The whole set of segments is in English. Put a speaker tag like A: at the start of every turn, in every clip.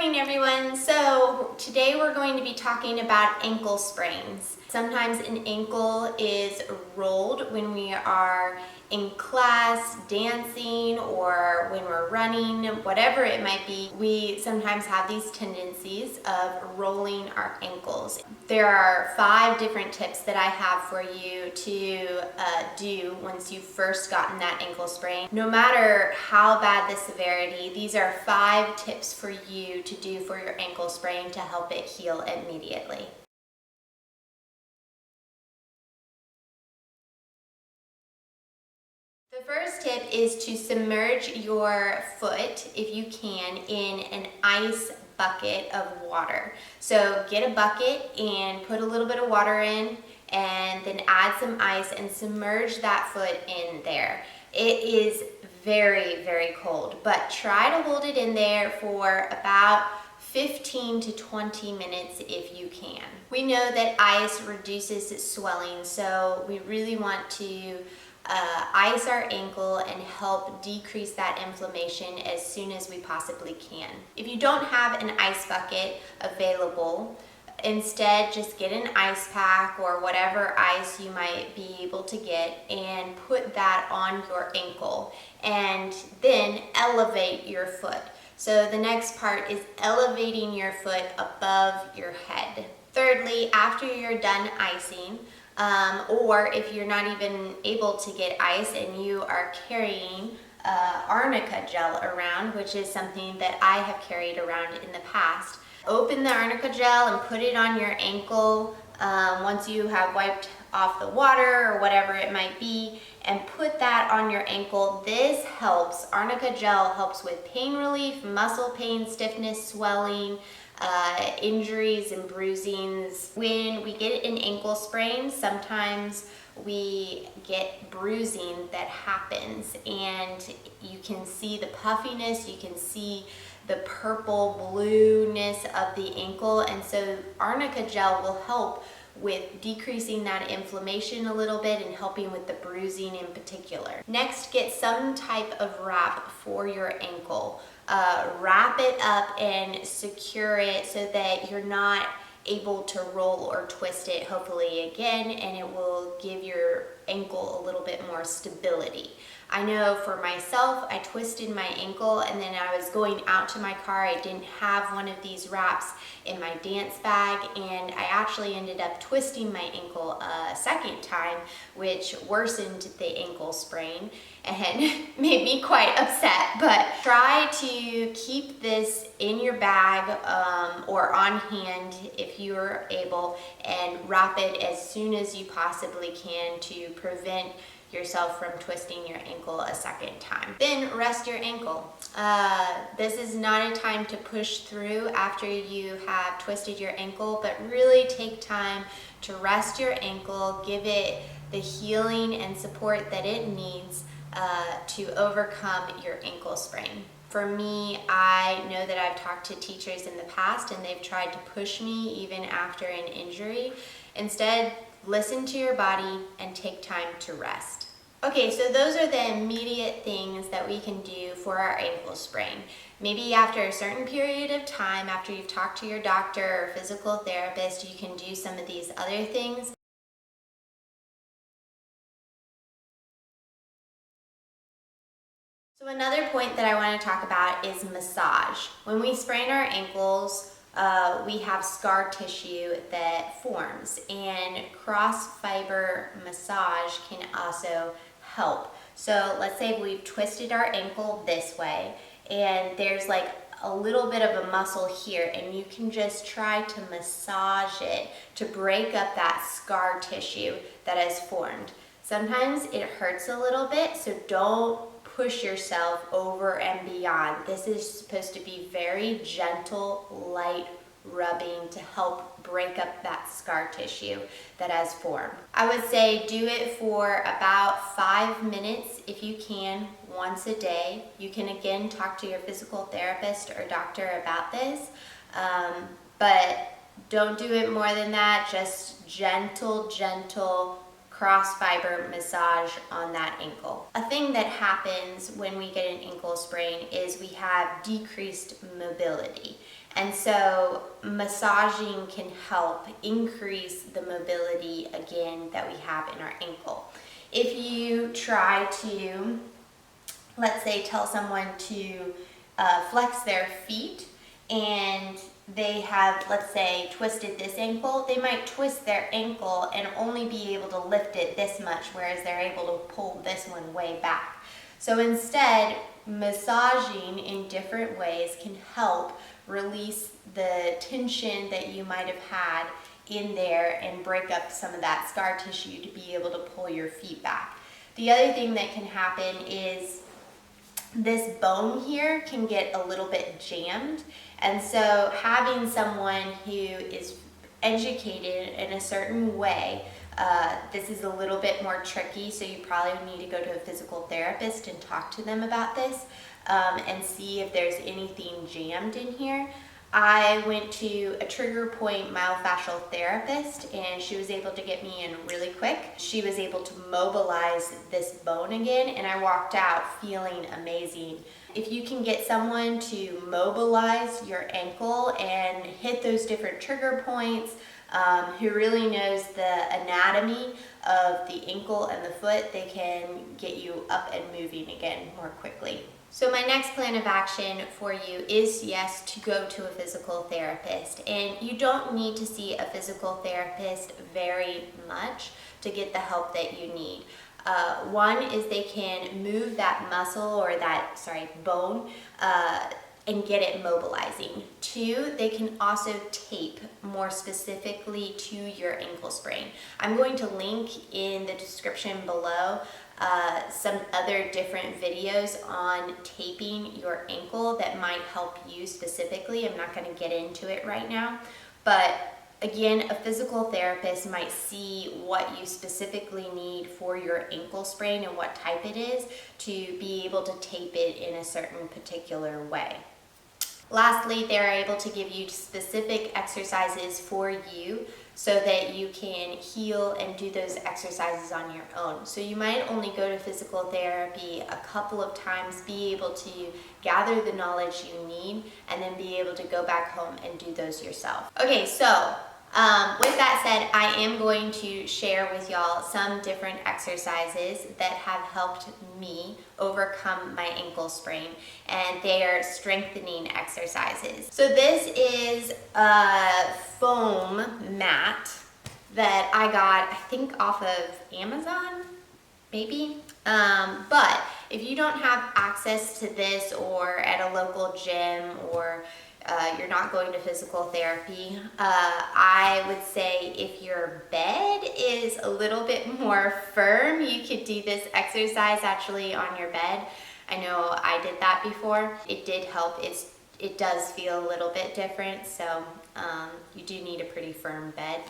A: morning, everyone. So today we're going to be talking about ankle sprains. Sometimes an ankle is rolled when we are in class, dancing, or when we're running, whatever it might be. We sometimes have these tendencies of rolling our ankles. There are 5 different tips that I have for you to do once you've first gotten that ankle sprain. No matter how bad the severity, these are 5 tips for you to do for your ankle sprain to help it heal immediately. The first tip is to submerge your foot, if you can, in an ice bucket of water. So get a bucket and put a little bit of water in, and then add some ice and submerge that foot in there. It is very, very cold, but try to hold it in there for about 15 to 20 minutes if you can. We know that ice reduces swelling, so we really want to ice our ankle and help decrease that inflammation as soon as we possibly can. If you don't have an ice bucket available, instead just get an ice pack or whatever ice you might be able to get and put that on your ankle, and then elevate your foot. So the next part is elevating your foot above your head. Thirdly, after you're done icing, or if you're not even able to get ice and you are carrying arnica gel around, which is something that I have carried around in the past, open the arnica gel and put it on your ankle once you have wiped off the water or whatever it might be, and put that on your ankle. This helps. Arnica gel helps with pain relief, muscle pain, stiffness, swelling, injuries and bruisings. When we get an ankle sprain, sometimes we get bruising that happens, and you can see the puffiness, you can see the purple blueness of the ankle, and so arnica gel will help with decreasing that inflammation a little bit and helping with the bruising in particular. Next, get some type of wrap for your ankle. Wrap it up and secure it so that you're not able to roll or twist it, hopefully again, and it will give your ankle a little bit more stability. I know for myself, I twisted my ankle, and then I was going out to my car. I didn't have one of these wraps in my dance bag, and I actually ended up twisting my ankle a second time, which worsened the ankle sprain and made me quite upset. But try to keep this in your bag or on hand if you're able, and wrap it as soon as you possibly can to prevent yourself from twisting your ankle a second time. Then rest your ankle. This is not a time to push through after you have twisted your ankle, but really take time to rest your ankle, give it the healing and support that it needs to overcome your ankle sprain. For me, I know that I've talked to teachers in the past and they've tried to push me even after an injury. Instead, listen to your body and take time to rest. Okay, so those are the immediate things that we can do for our ankle sprain. Maybe after a certain period of time, after you've talked to your doctor or physical therapist, you can do some of these other things. So another point that I want to talk about is massage. When we sprain our ankles, we have scar tissue that forms, and cross fiber massage can also help. So let's say we've twisted our ankle this way, and there's like a little bit of a muscle here, and you can just try to massage it to break up that scar tissue that has formed. Sometimes it hurts a little bit, so don't push yourself over and beyond. This is supposed to be very gentle, light rubbing to help break up that scar tissue that has formed. I would say do it for about 5 minutes if you can, once a day. You can again talk to your physical therapist or doctor about this, but don't do it more than that. Just gentle cross fiber massage on that ankle. A thing that happens when we get an ankle sprain is we have decreased mobility. And so massaging can help increase the mobility again that we have in our ankle. If you try to, let's say, tell someone to flex their feet and they have, let's say, twisted this ankle, they might twist their ankle and only be able to lift it this much, whereas they're able to pull this one way back. So instead, massaging in different ways can help release the tension that you might have had in there and break up some of that scar tissue to be able to pull your feet back. The other thing that can happen is this bone here can get a little bit jammed, and so having someone who is educated in a certain way, this is a little bit more tricky, so you probably need to go to a physical therapist and talk to them about this and see if there's anything jammed in here. I went to a trigger point myofascial therapist and she was able to get me in really quick. She was able to mobilize this bone again and I walked out feeling amazing. If you can get someone to mobilize your ankle and hit those different trigger points, who really knows the anatomy of the ankle and the foot, they can get you up and moving again more quickly. So my next plan of action for you is, yes, to go to a physical therapist. And you don't need to see a physical therapist very much to get the help that you need. One is they can move that muscle or that, bone and get it mobilizing. Two, they can also tape more specifically to your ankle sprain. I'm going to link in the description below some other different videos on taping your ankle that might help you specifically. I'm not going to get into it right now, but again, a physical therapist might see what you specifically need for your ankle sprain and what type it is to be able to tape it in a certain particular way. Lastly, they're able to give you specific exercises for you so that you can heal and do those exercises on your own. So you might only go to physical therapy a couple of times, be able to gather the knowledge you need, and then be able to go back home and do those yourself. Okay, so with that said, I am going to share with y'all some different exercises that have helped me overcome my ankle sprain, and they are strengthening exercises. So this is a foam mat that I got, I think, off of Amazon, maybe. But if you don't have access to this or at a local gym or you're not going to physical therapy, I would say if your bed is a little bit more firm, you could do this exercise actually on your bed. I know I did that before. It did help. It does feel a little bit different, so you do need a pretty firm bed.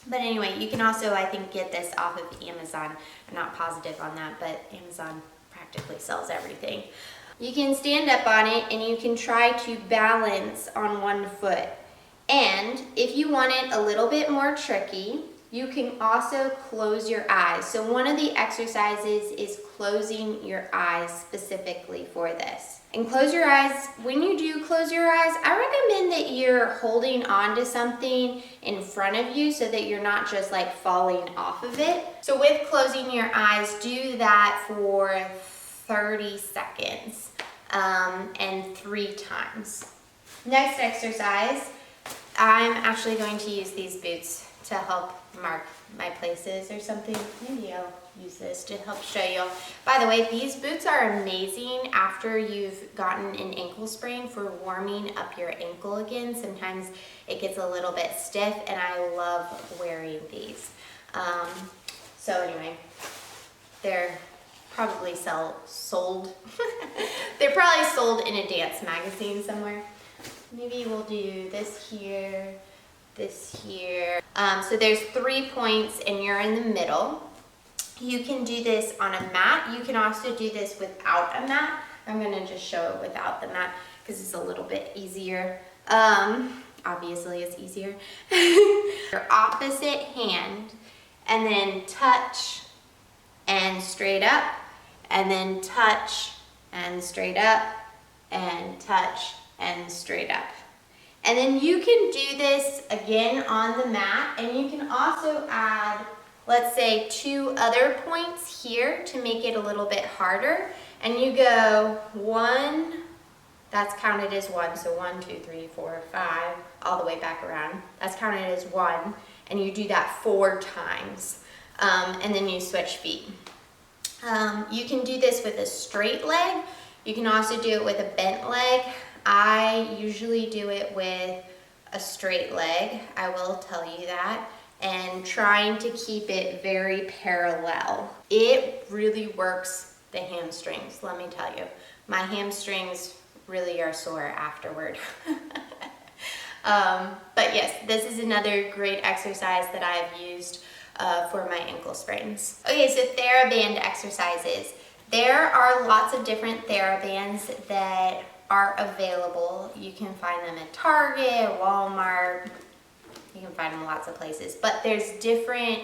A: But anyway, you can also, I think, get this off of Amazon. I'm not positive on that, but Amazon practically sells everything. You can stand up on it and you can try to balance on one foot. And if you want it a little bit more tricky, you can also close your eyes. So one of the exercises is closing your eyes specifically for this. And close your eyes, when you do close your eyes, I recommend that you're holding on to something in front of you so that you're not just like falling off of it. So with closing your eyes, do that for 30 seconds and 3 times. Next exercise, I'm actually going to use these boots to help mark my places or something. Maybe I'll use this to help show you. By the way, these boots are amazing after you've gotten an ankle sprain for warming up your ankle again. Sometimes it gets a little bit stiff and I love wearing these. So anyway, they're probably sold. They're probably sold in a dance magazine somewhere. Maybe we'll do this here, this here. So there's 3 points and you're in the middle. You can do this on a mat. You can also do this without a mat. I'm gonna just show it without the mat because it's a little bit easier. Obviously it's easier. Your opposite hand and then touch and straight up, and then touch and straight up, and touch and straight up. And then you can do this again on the mat, and you can also add, let's say, 2 other points here to make it a little bit harder. And you go 1, that's counted as 1, so 1, 2, 3, 4, 5, all the way back around. That's counted as 1, and you do that 4 times. And then you switch feet. You can do this with a straight leg. You can also do it with a bent leg. I usually do it with a straight leg, I will tell you that, and trying to keep it very parallel. It really works the hamstrings, let me tell you. My hamstrings really are sore afterward. But yes, this is another great exercise that I've used for my ankle sprains. Okay, so TheraBand exercises. There are lots of different TheraBands that are available. You can find them at Target, Walmart, you can find them lots of places, but there's different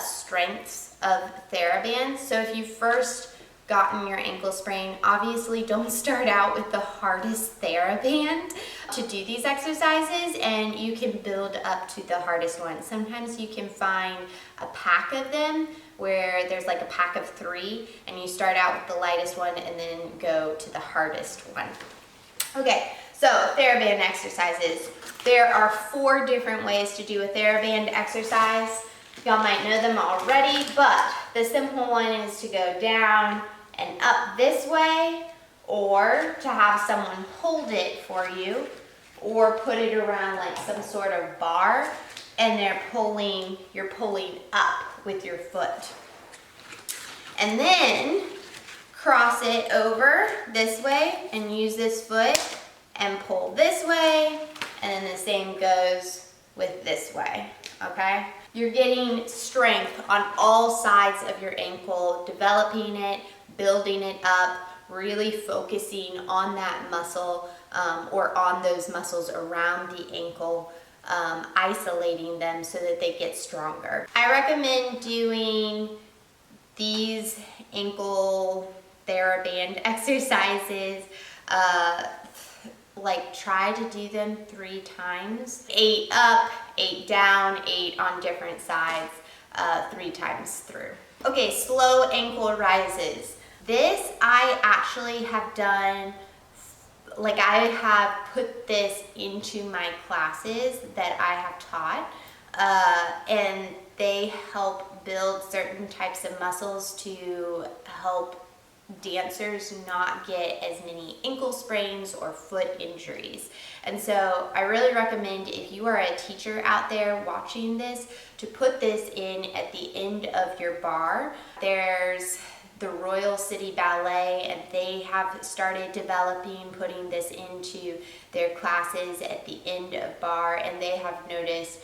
A: strengths of TheraBands. So if you first gotten your ankle sprain, obviously don't start out with the hardest TheraBand to do these exercises, and you can build up to the hardest one. Sometimes you can find a pack of them where there's like a pack of 3, and you start out with the lightest one and then go to the hardest one. Okay, so TheraBand exercises. There are 4 different ways to do a TheraBand exercise. Y'all might know them already, but the simple one is to go down and up this way, or to have someone hold it for you, or put it around like some sort of bar, and you're pulling up with your foot. And then cross it over this way and use this foot and pull this way, and then the same goes with this way, okay? You're getting strength on all sides of your ankle, developing it, building it up, really focusing on that muscle or on those muscles around the ankle, isolating them so that they get stronger. I recommend doing these ankle TheraBand exercises, like try to do them 3 times. 8 up, 8 down, 8 on different sides, 3 times through. Okay, slow ankle rises. This I actually have done, like I have put this into my classes that I have taught, and they help build certain types of muscles to help dancers not get as many ankle sprains or foot injuries. And so I really recommend, if you are a teacher out there watching this, to put this in at the end of your bar. There's the Royal City Ballet, and they have started putting this into their classes at the end of bar, and they have noticed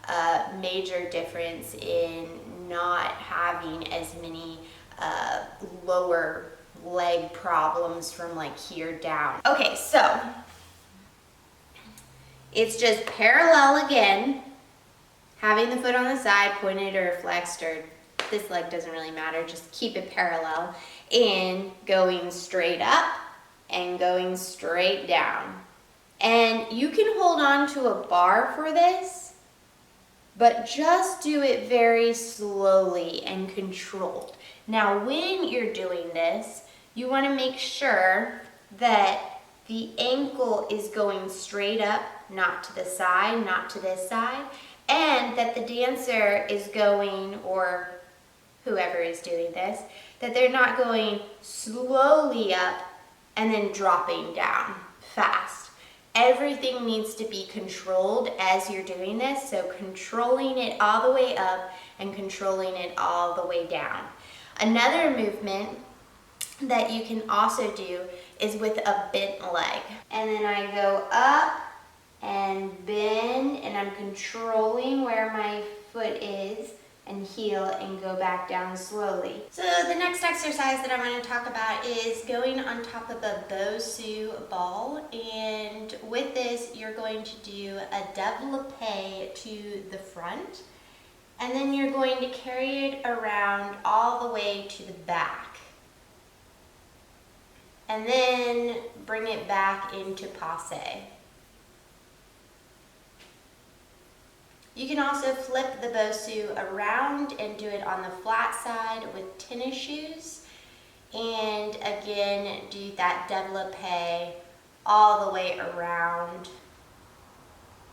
A: a major difference in not having as many lower leg problems from like here down. Okay, so it's just parallel again, having the foot on the side, pointed or flexed, or this leg doesn't really matter, just keep it parallel, and going straight up and going straight down. And you can hold on to a bar for this, but just do it very slowly and controlled. Now, when you're doing this, you want to make sure that the ankle is going straight up, not to the side, not to this side, and that the dancer is going, or whoever is doing this, that they're not going slowly up and then dropping down fast. Everything needs to be controlled as you're doing this, so controlling it all the way up and controlling it all the way down. Another movement that you can also do is with a bent leg. And then I go up and bend, and I'm controlling where my foot is, and heel and go back down slowly. So the next exercise that I'm going to talk about is going on top of a Bosu ball, and with this you're going to do a développé to the front, and then you're going to carry it around all the way to the back, and then bring it back into passe. You can also flip the Bosu around and do it on the flat side with tennis shoes. And again, do that développé all the way around.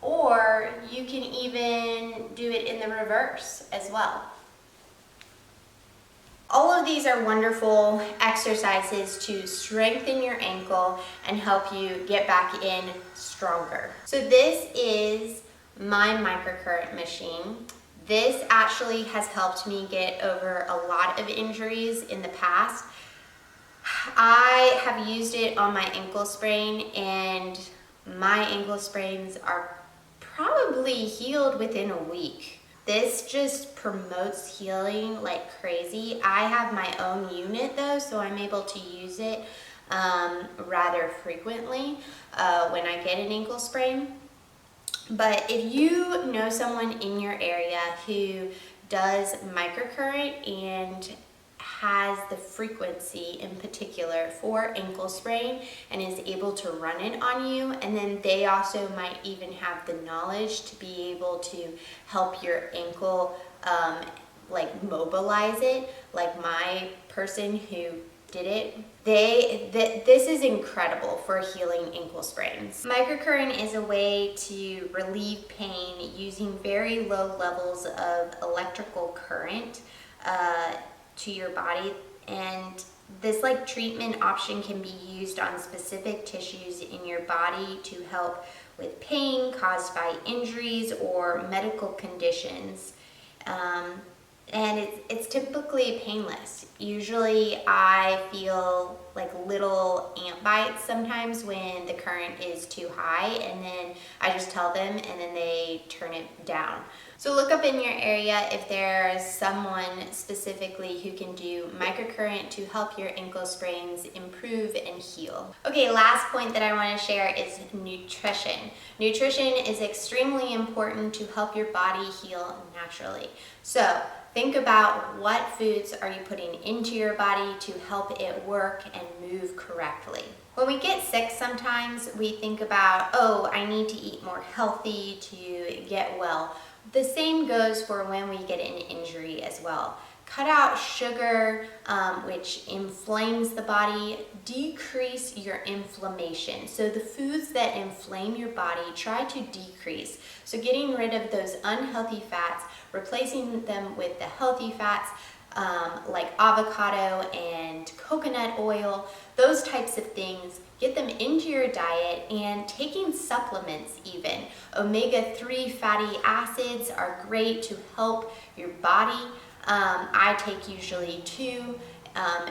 A: Or you can even do it in the reverse as well. All of these are wonderful exercises to strengthen your ankle and help you get back in stronger. So this is my microcurrent machine. This actually has helped me get over a lot of injuries in the past. I have used it on my ankle sprain, and my ankle sprains are probably healed within a week. This just promotes healing like crazy. I have my own unit though, so I'm able to use it rather frequently when I get an ankle sprain. But if you know someone in your area who does microcurrent and has the frequency in particular for ankle sprain and is able to run it on you, and then they also might even have the knowledge to be able to help your ankle like mobilize it, like my person who did it, this is incredible for healing ankle sprains. Microcurrent is a way to relieve pain using very low levels of electrical current to your body, and this like treatment option can be used on specific tissues in your body to help with pain caused by injuries or medical conditions. And it's typically painless. Usually I feel like little ant bites sometimes when the current is too high, and then I just tell them and then they turn it down. So look up in your area if there's someone specifically who can do microcurrent to help your ankle sprains improve and heal. Okay, last point that I want to share is nutrition. Nutrition is extremely important to help your body heal naturally. So think about what foods are you putting into your body to help it work and move correctly. When we get sick sometimes, we think about, oh, I need to eat more healthy to get well. The same goes for when we get an injury as well. Cut out sugar, which inflames the body. Decrease your inflammation. So the foods that inflame your body, try to decrease. So getting rid of those unhealthy fats, replacing them with the healthy fats, like avocado and coconut oil, those types of things. Get them into your diet, and taking supplements even. Omega-3 fatty acids are great to help your body. I take usually 2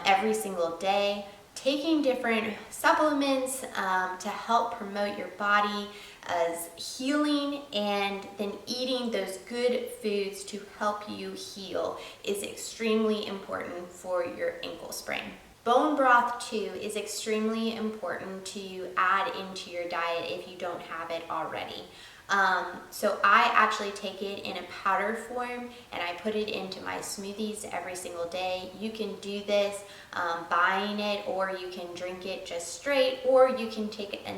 A: every single day. Taking different supplements to help promote your body as healing, and then eating those good foods to help you heal is extremely important for your ankle sprain. Bone broth too is extremely important to add into your diet if you don't have it already. So I actually take it in a powder form and I put it into my smoothies every single day. You can do this buying it, or you can drink it just straight, or you can take a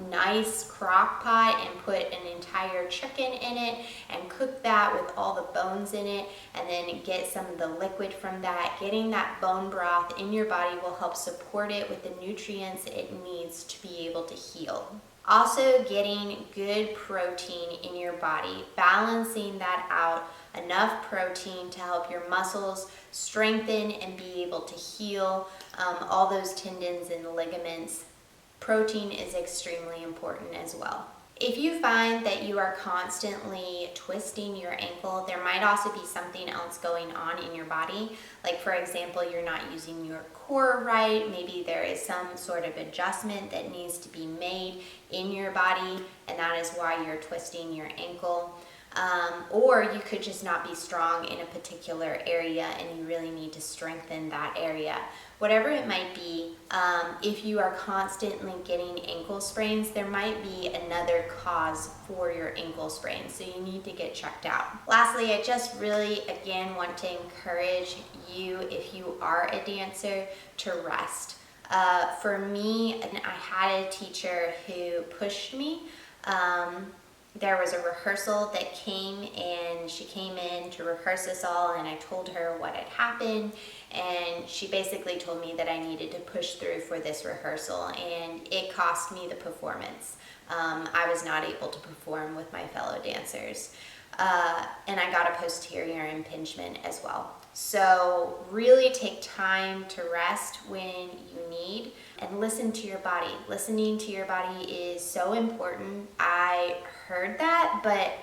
A: nice crock pot and put an entire chicken in it and cook that with all the bones in it, and then get some of the liquid from that. Getting that bone broth in your body will help support it with the nutrients it needs to be able to heal. Also, getting good protein in your body, balancing that out, enough protein to help your muscles strengthen and be able to heal all those tendons and ligaments. Protein is extremely important as well. If you find that you are constantly twisting your ankle, there might also be something else going on in your body. Like for example, you're not using your core right. Maybe there is some sort of adjustment that needs to be made in your body, and that is why you're twisting your ankle. Or you could just not be strong in a particular area and you really need to strengthen that area. Whatever it might be, if you are constantly getting ankle sprains, there might be another cause for your ankle sprain, so you need to get checked out. Lastly, I just really, again, want to encourage you, if you are a dancer, to rest. For me, I had a teacher who pushed me there was a rehearsal that came, and she came in to rehearse us all, and I told her what had happened, and she basically told me that I needed to push through for this rehearsal, and it cost me the performance. I was not able to perform with my fellow dancers, and I got a posterior impingement as well. So really take time to rest when you need, and listen to your body. Listening to your body is so important. I heard that, but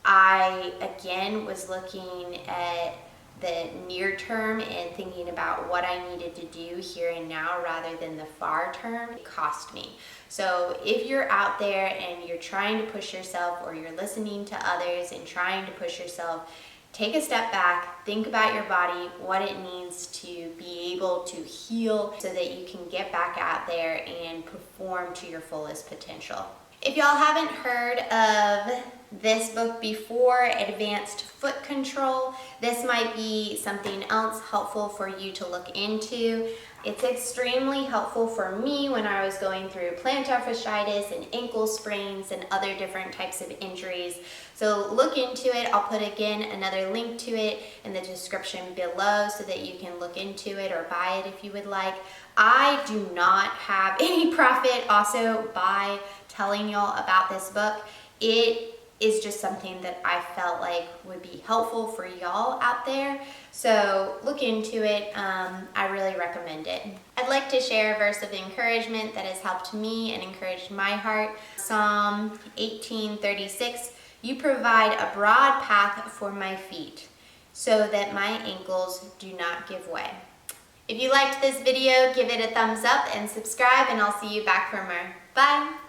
A: I again was looking at the near term and thinking about what I needed to do here and now rather than the far term. It cost me. So if you're out there and you're trying to push yourself, or you're listening to others and trying to push yourself, take a step back, think about your body, what it needs to be able to heal so that you can get back out there and perform to your fullest potential. If y'all haven't heard of this book before, Advanced Foot Control, this might be something else helpful for you to look into. It's extremely helpful for me when I was going through plantar fasciitis and ankle sprains and other different types of injuries. So look into it. I'll put again another link to it in the description below so that you can look into it or buy it if you would like. I do not have any profit also by telling y'all about this book. It is just something that I felt like would be helpful for y'all out there. So look into it. I really recommend it. I'd like to share a verse of encouragement that has helped me and encouraged my heart. Psalm 18:36, "You provide a broad path for my feet, so that my ankles do not give way." If you liked this video, give it a thumbs up and subscribe, and I'll see you back for more. Bye!